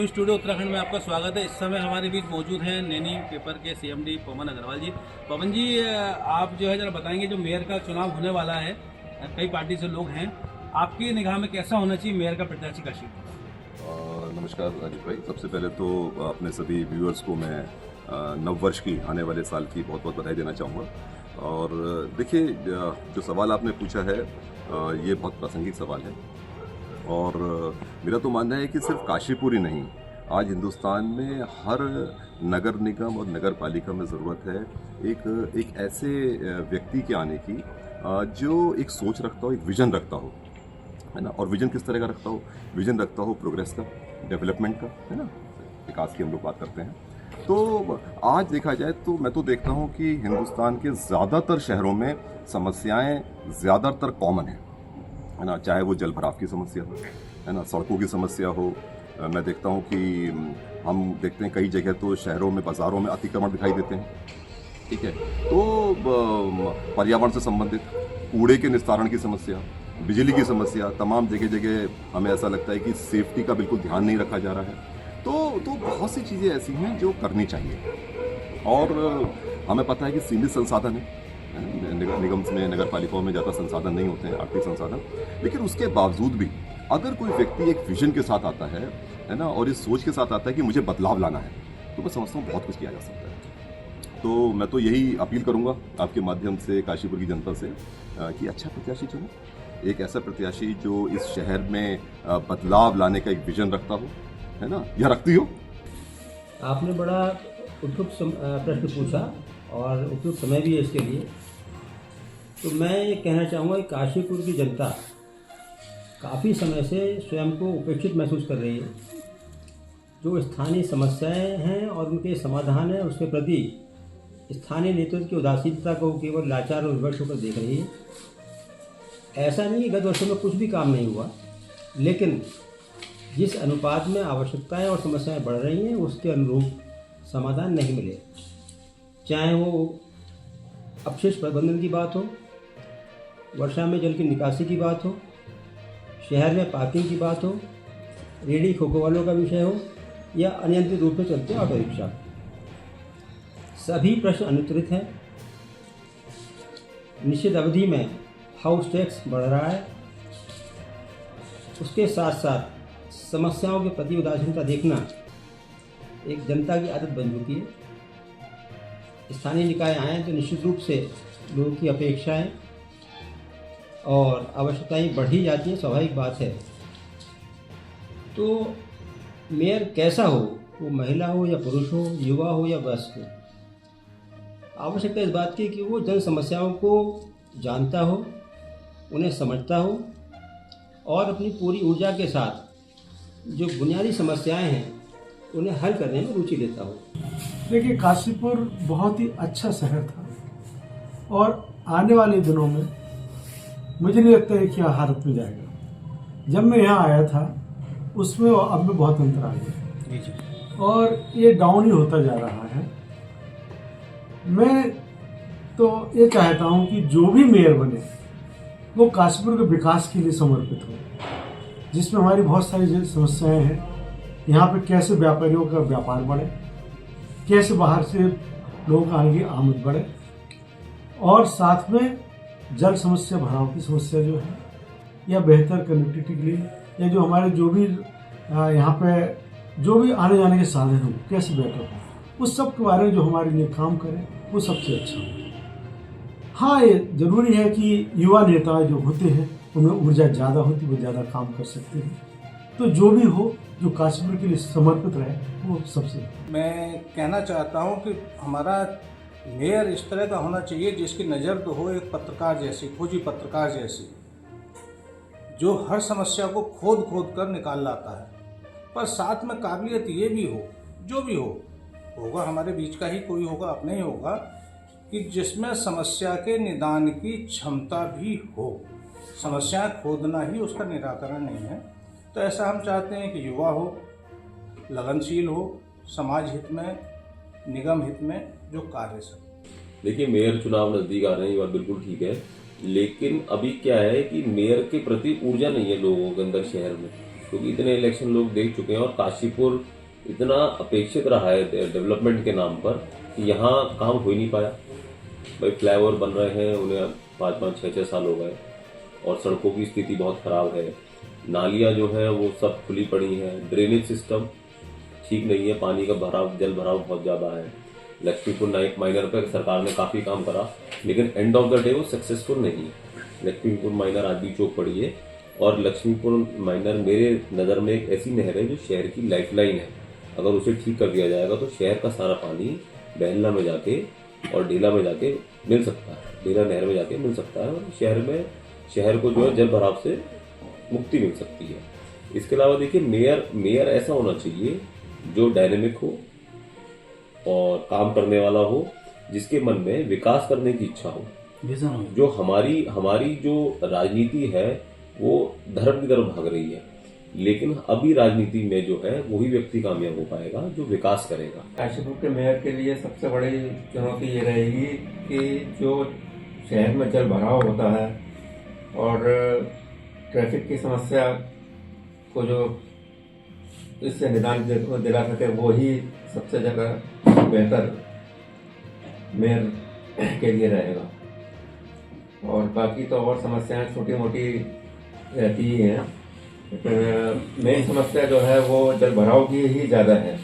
News studio Uttarakhand में आपका स्वागत है। इस समय हमारे बीच मौजूद हैं नैनी पेपर के सीएमडी पवन अग्रवाल जी। पवन जी, आप जो है जरा बताएंगे, जो मेयर का चुनाव होने वाला है, कई पार्टी से लोग हैं, आपकी निगाह में कैसा होना चाहिए मेयर का प्रत्याशी काशीपुर? नमस्कार अजित भाई। सबसे पहले तो अपने सभी व्यूअर्स को मैं नव वर्ष की, आने वाले साल की बहुत बहुत बधाई देना चाहूँगा। और देखिए, जो सवाल आपने पूछा है ये बहुत प्रासंगिक सवाल है। और मेरा तो मानना है कि सिर्फ काशीपुर ही नहीं, आज हिंदुस्तान में हर नगर निगम और नगर पालिका में ज़रूरत है एक ऐसे व्यक्ति के आने की जो एक सोच रखता हो, एक विज़न रखता हो, है ना। और विजन किस तरह का रखता हो? विजन रखता हो प्रोग्रेस का, डेवलपमेंट का, है ना, विकास की हम लोग बात करते हैं। तो आज देखा जाए तो मैं तो देखता हूँ कि हिंदुस्तान के ज़्यादातर शहरों में समस्याएं ज़्यादातर कॉमन है ना। चाहे वो जल भराव की समस्या हो, है ना, सड़कों की समस्या हो। मैं देखता हूँ कि हम देखते हैं कई जगह तो शहरों में, बाज़ारों में अतिक्रमण दिखाई देते हैं, ठीक है। तो पर्यावरण से संबंधित कूड़े के निस्तारण की समस्या, बिजली की समस्या, तमाम जगह जगह हमें ऐसा लगता है कि सेफ्टी का बिल्कुल ध्यान नहीं रखा जा रहा है। तो बहुत सी चीज़ें ऐसी हैं जो करनी चाहिए। और हमें पता है कि सीमित संसाधन है, निगम में, नगर पालिकाओं में ज़्यादा संसाधन नहीं होते हैं, आर्थिक संसाधन। लेकिन उसके बावजूद भी अगर कोई व्यक्ति एक विजन के साथ आता है ना, और इस सोच के साथ आता है कि मुझे बदलाव लाना है, तो मैं समझता हूँ बहुत कुछ किया जा सकता है। तो मैं तो यही अपील करूँगा आपके माध्यम से काशीपुर की जनता से कि अच्छा प्रत्याशी चुनो, एक ऐसा प्रत्याशी जो इस शहर में बदलाव लाने का एक विजन रखता हो, है ना, या रखती हो। आपने बड़ा उपयुक्त प्रश्न पूछा और उपयुक्त समय भी है इसके लिए। तो मैं ये कहना चाहूँगा कि काशीपुर की जनता काफ़ी समय से स्वयं को उपेक्षित महसूस कर रही है। जो स्थानीय समस्याएं हैं और उनके समाधान है, उसके प्रति स्थानीय नेतृत्व की उदासीनता को केवल लाचार और विवश होकर देख रही है। ऐसा नहीं कि गत वर्षों में कुछ भी काम नहीं हुआ, लेकिन जिस अनुपात में आवश्यकताएं और समस्याएं बढ़ रही हैं, उसके अनुरूप समाधान नहीं मिले। चाहे वो अपशिष्ट प्रबंधन की बात हो, वर्षा में जल की निकासी की बात हो, शहर में पार्किंग की बात हो, रेहड़ी खोखो वालों का विषय हो, या अनियंत्रित रूप से चलते ऑटो रिक्शा, सभी प्रश्न अनुत्तरित हैं। निश्चित अवधि में हाउस टैक्स बढ़ रहा है, उसके साथ साथ समस्याओं के प्रति उदासीनता देखना एक जनता की आदत बन चुकी है। स्थानीय निकाय आए तो निश्चित रूप से लोगों की अपेक्षाएं और आवश्यकताएं बढ़ ही जाती हैं, स्वाभाविक बात है। तो मेयर कैसा हो, वो महिला हो या पुरुष हो, युवा हो या वयस्क हो, आवश्यकता इस बात की कि वो जन समस्याओं को जानता हो, उन्हें समझता हो और अपनी पूरी ऊर्जा के साथ जो बुनियादी समस्याएं हैं उन्हें हल करने में रुचि लेता हो। देखिए, काशीपुर बहुत ही अच्छा शहर था और आने वाले दिनों में मुझे नहीं लगता है कि हालत में जाएगा। जब मैं यहाँ आया था उसमें अब में बहुत अंतर आ गया और ये डाउन ही होता जा रहा है। मैं तो ये चाहता हूँ कि जो भी मेयर बने वो काशीपुर के विकास के लिए समर्पित हो, जिसमें हमारी बहुत सारी समस्याएं हैं। यहाँ पे कैसे व्यापारियों का व्यापार बढ़े, कैसे बाहर से लोगों का आगे आमद बढ़े, और साथ में जल समस्या, भराव की समस्या जो है, या बेहतर कनेक्टिविटी के लिए, या जो हमारे जो भी यहाँ पे जो भी आने जाने के साधन हो कैसे बेहतर हो, उस सब के बारे में जो हमारे लिए काम करें वो सबसे अच्छा हो। हाँ, ये जरूरी है कि युवा नेता जो होते हैं उनमें ऊर्जा ज़्यादा होती है, वो ज़्यादा काम कर सकते हैं। तो जो भी हो, जो काशीपुर के लिए समर्पित रहे, वो सबसे। मैं कहना चाहता हूँ कि हमारा मेयर इस तरह का होना चाहिए जिसकी नज़र तो हो एक पत्रकार जैसी, खोजी पत्रकार जैसी, जो हर समस्या को खोद खोद कर निकाल लाता है, पर साथ में काबिलियत ये भी हो, जो भी होगा हमारे बीच का ही कोई होगा, अपने ही होगा, कि जिसमें समस्या के निदान की क्षमता भी हो। समस्याएं खोदना ही उसका निराकरण नहीं है। तो ऐसा हम चाहते हैं कि युवा हो, लगनशील हो, समाज हित में, निगम हित में जो कार्य सब। देखिए, मेयर चुनाव नज़दीक आ रहे हैं, ये बात बिल्कुल ठीक है, लेकिन अभी क्या है कि मेयर के प्रति ऊर्जा नहीं है लोगों के अंदर शहर में। क्योंकि इतने इलेक्शन लोग देख चुके हैं और काशीपुर इतना अपेक्षित रहा है डेवलपमेंट के नाम पर कि यहाँ काम हो ही नहीं पाया। भाई फ्लाईओवर बन रहे हैं, उन्हें 5-5, 6-6 साल हो गए और सड़कों की स्थिति बहुत खराब है। नालियाँ जो हैं वो सब खुली पड़ी हैं, ड्रेनेज सिस्टम ठीक नहीं है, पानी का भराव, जल भराव बहुत ज़्यादा है। लक्ष्मीपुर नाइट माइनर पर सरकार ने काफ़ी काम करा, लेकिन एंड ऑफ द डे वो सक्सेसफुल नहीं है। लक्ष्मीपुर माइनर आज भी चौक पड़ी है और लक्ष्मीपुर माइनर मेरे नज़र में एक ऐसी नहर है जो शहर की लाइफलाइन है। अगर उसे ठीक कर दिया जाएगा तो शहर का सारा पानी बहला में जाके और डेला में जाके मिल सकता है, डेला नहर में जाके मिल सकता है और शहर को जो है जल भराव से मुक्ति मिल सकती है। इसके अलावा देखिए मेयर ऐसा होना चाहिए जो डायनेमिक हो और काम करने वाला हो, जिसके मन में विकास करने की इच्छा हो। जो हमारी जो राजनीति है वो धर्म की तरफ भाग रही है, लेकिन अभी राजनीति में जो है वही व्यक्ति कामयाब हो पाएगा जो विकास करेगा। काशीपुर के मेयर के लिए सबसे बड़ी चुनौती ये रहेगी कि जो शहर में जल भराव होता है और ट्रैफिक की समस्या को जो इससे निदान दिला सके वो ही सबसे ज़्यादा बेहतर मेयर के लिए रहेगा। और बाकी तो और समस्याएं छोटी मोटी रहती ही हैं, लेकिन मेन समस्या जो है वो जल भराव की ही ज़्यादा है।